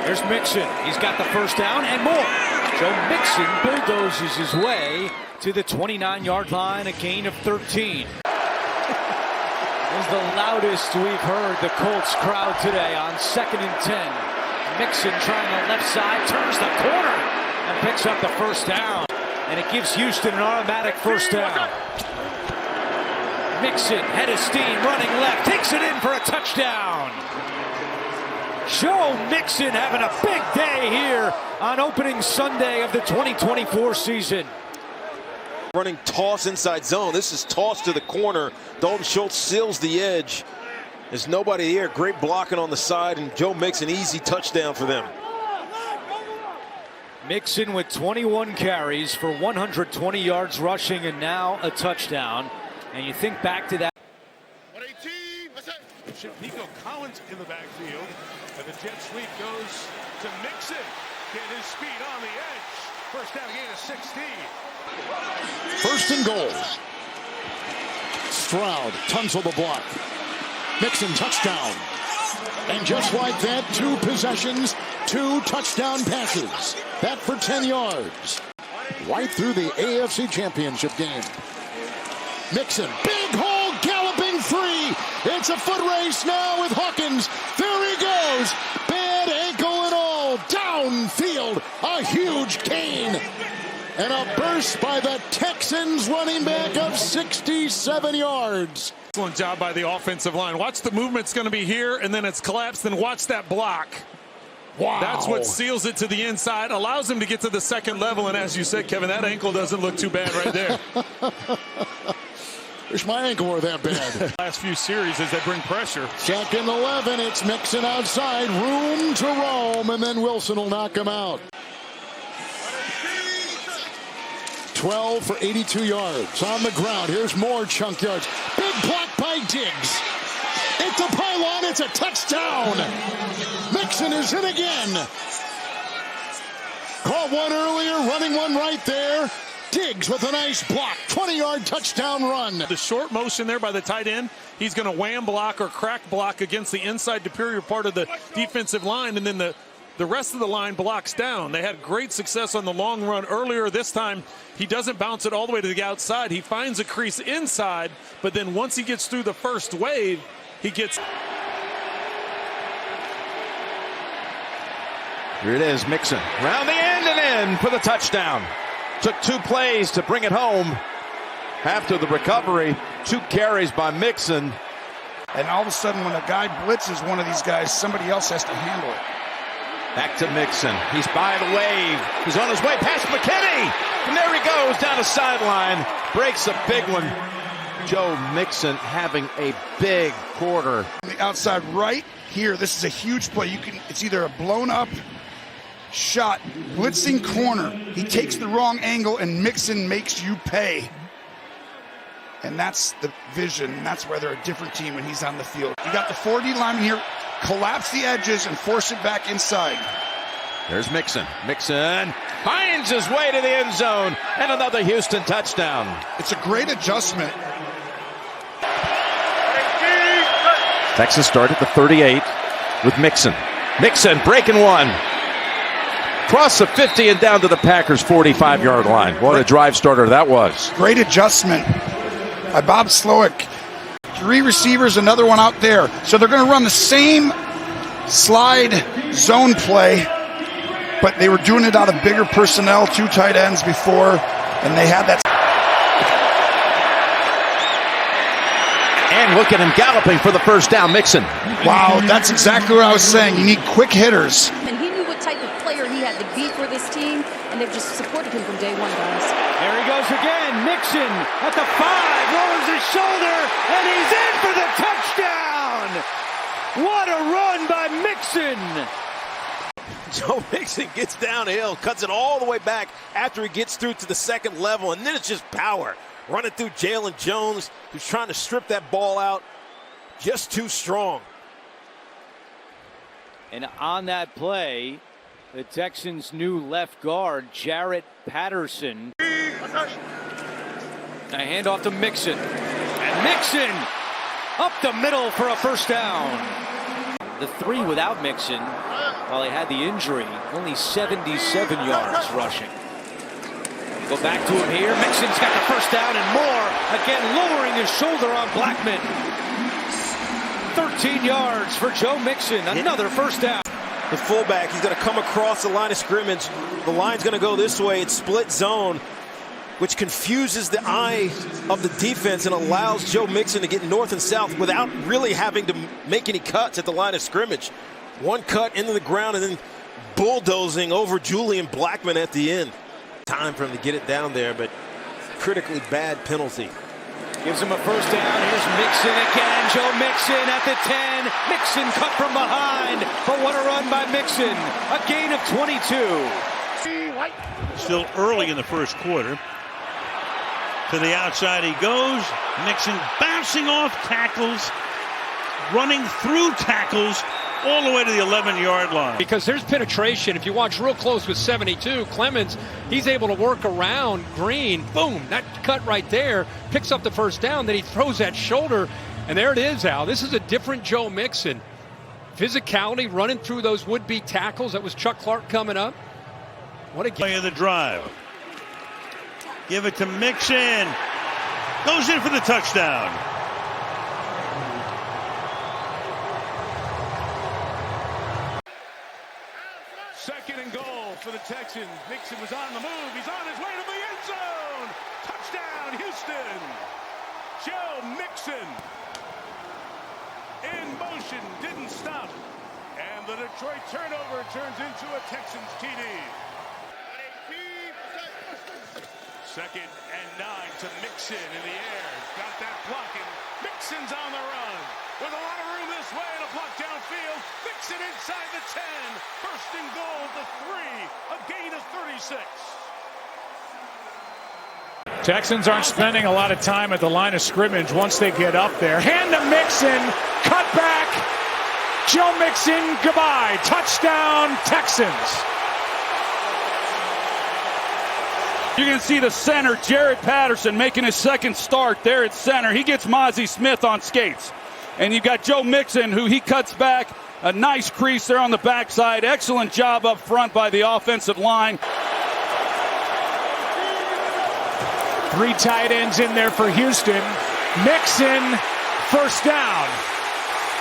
There's Mixon. He's got the first down and more. Joe Mixon bulldozes his way to the 29-yard line, a gain of 13. This is the loudest we've heard the Colts crowd today on 2nd and 10. Mixon trying the left side, turns the corner, and picks up the first down. And it gives Houston an automatic first down. Mixon, head of steam, running left, takes it in for a touchdown. Joe Mixon having a big day here on opening Sunday of the 2024 season. Running toss inside zone. This is toss to the corner. Dalton Schultz seals the edge. There's nobody here. Great blocking on the side, and Joe Mixon, easy touchdown for them. Mixon with 21 carries for 120 yards rushing and now a touchdown. And you think back to that. 118. Nico Collins in the backfield. And the jet sweep goes to Mixon. Get his speed on the edge. First down, gain of 16. First and goal. Stroud, tons of the block. Mixon, touchdown. And just like that, 2 possessions, 2 touchdown passes. That for 10 yards. Right through the AFC Championship game. Mixon, big hole, galloping free. It's a foot race now with Hawkins. There he goes. Bad ankle and all. Downfield, a huge gain. And a burst by the Texans running back of 67 yards. Excellent job by the offensive line. Watch the movement's going to be here, and then it's collapsed, and watch that block. Wow. That's what seals it to the inside, allows him to get to the second level, and as you said, Kevin, that ankle doesn't look too bad right there. Wish my ankle were that bad. Last few series as they bring pressure. 2nd 11, it's Mixon outside, room to roam, and then Wilson will knock him out. 12 for 82 yards on the ground. Here's more chunk yards. Big block by Diggs. It's a pylon. It's a touchdown. Mixon is in again. Caught one earlier, running one right there. Diggs with a nice block. 20-yard touchdown run. The short motion there by the tight end. He's going to wham block or crack block against the inside superior part of the defensive line, and then the rest of the line blocks down. They had great success on the long run earlier. This time, he doesn't bounce it all the way to the outside. He finds a crease inside, but then once he gets through the first wave, he gets... Here it is, Mixon. Round the end and in for the touchdown. Took 2 plays to bring it home. After the recovery, 2 carries by Mixon. And all of a sudden, when a guy blitzes one of these guys, somebody else has to handle it. Back to Mixon. He's by the wave. He's on his way past McKinney. And there he goes down the sideline. Breaks a big one. Joe Mixon having a big quarter. On the outside right here, this is a huge play. It's either a blown up shot, blitzing corner. He takes the wrong angle, and Mixon makes you pay. And that's the vision. That's why they're a different team when he's on the field. You got the 4D lineman here. Collapse the edges and force it back inside. There's Mixon. Mixon finds his way to the end zone, and another Houston touchdown. It's a great adjustment. Texans start at the 38 with Mixon. Mixon breaking one. Cross the 50 and down to the Packers' 45-yard line. What a drive starter that was. Great adjustment by Bob Slowick. 3 receivers, another one out there. So they're going to run the same slide zone play, but they were doing it out of bigger personnel, 2 tight ends before, and they had that. And look at him galloping for the first down, Mixon. Wow, that's exactly what I was saying. You need quick hitters. And he knew what type of player he had to be for this team, and they've just supported him from day one, guys. There he goes again. Mixon at the 5, lowers his shoulder, and he's in for the touchdown. What a run by Mixon. Joe Mixon gets downhill, cuts it all the way back after he gets through to the second level, and then it's just power. Running through Jalen Jones, who's trying to strip that ball out. Just too strong. And on that play, the Texans' new left guard, Jarrett Patterson. A handoff to Mixon. And Mixon up the middle for a first down. The 3 without Mixon, while he had the injury, only 77 yards rushing. Go back to him here. Mixon's got the first down and more. Again, lowering his shoulder on Blackman. 13 yards for Joe Mixon. Another first down. The fullback, he's going to come across the line of scrimmage. The line's going to go this way. It's split zone, which confuses the eye of the defense and allows Joe Mixon to get north and south without really having to make any cuts at the line of scrimmage. One cut into the ground and then bulldozing over Julian Blackman at the end. Time for him to get it down there, but critically bad penalty. Gives him a first down. Here's Mixon again. Joe Mixon at the 10. Mixon cut from behind, but what a run by Mixon. A gain of 22. Still early in the first quarter. To the outside he goes. Mixon bouncing off tackles, running through tackles all the way to the 11-yard line. Because there's penetration. If you watch real close with 72, Clemens, he's able to work around Green. Boom, that cut right there, picks up the first down. Then he throws that shoulder, and there it is, Al. This is a different Joe Mixon. Physicality, running through those would-be tackles. That was Chuck Clark coming up. What a play of the drive. Give it to Mixon. Goes in for the touchdown. Second and goal for the Texans. Mixon was on the move. He's on his way to the end zone. Touchdown, Houston. Joe Mixon in motion, didn't stop. And the Detroit turnover turns into a Texans TD. Second and 9 to Mixon in the air. Got that blocking. Mixon's on the run. With a lot of room this way and a block downfield. Mixon inside the 10. First and goal to 3. A gain of 36. Texans aren't spending a lot of time at the line of scrimmage once they get up there. Hand to Mixon. Cut back. Joe Mixon. Goodbye. Touchdown, Texans. You're going to see the center, Jared Patterson, making his second start there at center. He gets Mozzie Smith on skates. And you've got Joe Mixon, who he cuts back. A nice crease there on the backside. Excellent job up front by the offensive line. 3 tight ends in there for Houston. Mixon, first down.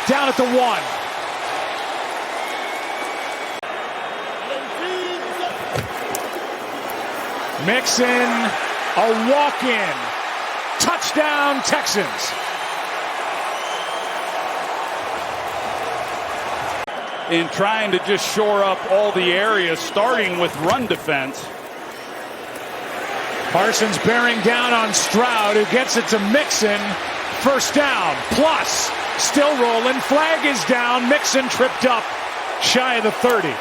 Down at the 1. Mixon, a walk-in. Touchdown, Texans. In trying to just shore up all the areas, starting with run defense. Parsons bearing down on Stroud, who gets it to Mixon. First down, plus, still rolling. Flag is down. Mixon tripped up, shy of the 30.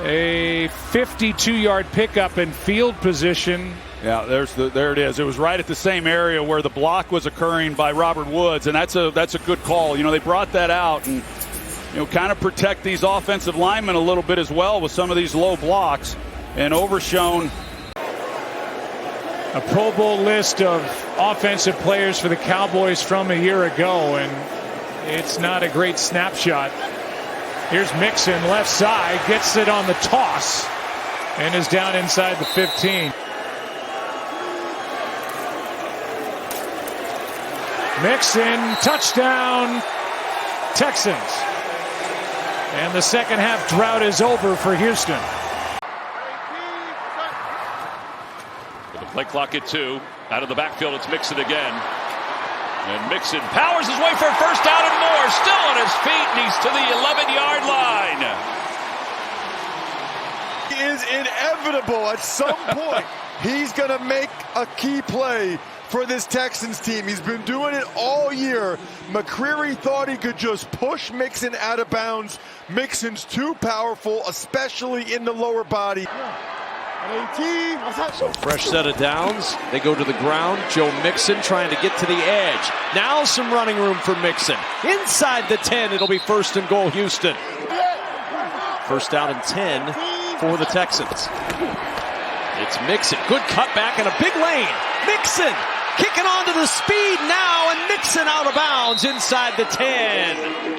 A 52-yard pickup in field position. Yeah, there it is. It was right at the same area where the block was occurring by Robert Woods, and that's a good call. You know, they brought that out and, you know, kind of protect these offensive linemen a little bit as well with some of these low blocks, and overshown. A Pro Bowl list of offensive players for the Cowboys from a year ago, and it's not a great snapshot. Here's Mixon, left side, gets it on the toss, and is down inside the 15. Mixon, touchdown, Texans. And the second half drought is over for Houston. With the play clock at 2, out of the backfield, it's Mixon again. And Mixon powers his way for a first down and more. Still on his feet, and he's to the 11-yard line. It is inevitable at some point. He's going to make a key play for this Texans team. He's been doing it all year. McCreary thought he could just push Mixon out of bounds. Mixon's too powerful, especially in the lower body. So fresh set of downs. They go to the ground. Joe Mixon trying to get to the edge. Now some running room for Mixon. Inside the 10, it'll be first and goal, Houston. First down and 10 for the Texans. It's Mixon. Good cutback in a big lane. Mixon kicking onto the speed now, and Mixon out of bounds inside the 10.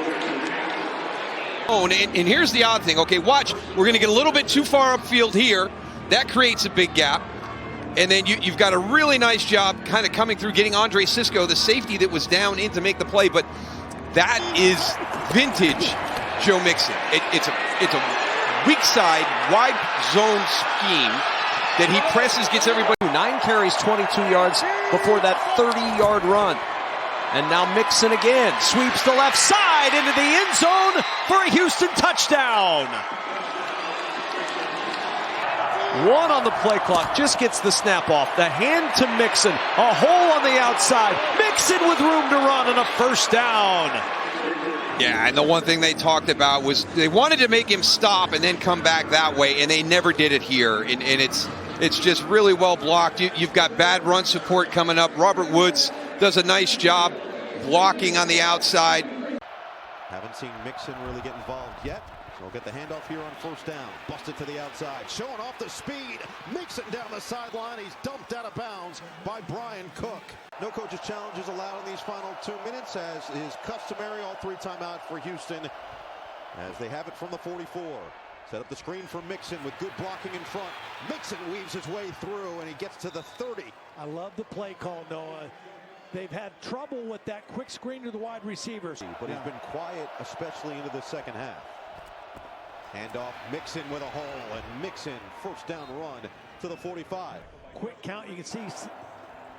And here's the odd thing. Okay, watch. We're going to get a little bit too far upfield here. That creates a big gap. And then you've got a really nice job kind of coming through, getting Andre Sisco, the safety that was down in to make the play. But that is vintage Joe Mixon. It's a weak side, wide zone scheme that he presses, gets everybody. 9 carries, 22 yards before that 30-yard run. And now Mixon again sweeps the left side into the end zone for a Houston touchdown. 1 on the play clock, just gets the snap off. The hand to Mixon, a hole on the outside. Mixon with room to run and a first down. Yeah, and the one thing they talked about was they wanted to make him stop and then come back that way, and they never did it here. And it's just really well blocked. You've got bad run support coming up. Robert Woods does a nice job blocking on the outside. Haven't seen Mixon really get involved yet. So we'll get the handoff here on first down. Busted to the outside. Showing off the speed. Mixon down the sideline. He's dumped out of bounds by Brian Cook. No coach's challenges allowed in these final 2 minutes, as is customary. All 3 timeouts for Houston as they have it from the 44. Set up the screen for Mixon with good blocking in front. Mixon weaves his way through and he gets to the 30. I love the play call, Noah. They've had trouble with that quick screen to the wide receivers. But he's been quiet, especially into the second half. Handoff, Mixon with a hole, and Mixon first down run to the 45. Quick count, you can see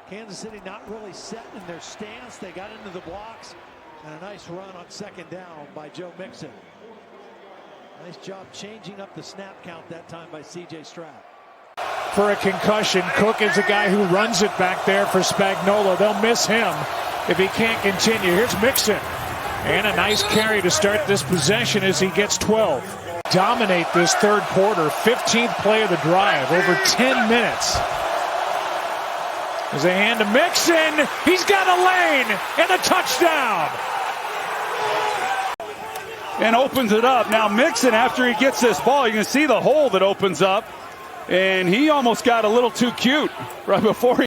Kansas City not really set in their stance. They got into the blocks, and a nice run on second down by Joe Mixon. Nice job changing up the snap count that time by C.J. Stroud. For a concussion, Cook is a guy who runs it back there for Spagnuolo. They'll miss him if he can't continue. Here's Mixon. And a nice carry to start this possession as he gets 12. Dominate this third quarter. 15th play of the drive. Over 10 minutes. There's a hand to Mixon. He's got a lane and a touchdown. And opens it up. Now Mixon, after he gets this ball, you can see the hole that opens up. And he almost got a little too cute right before he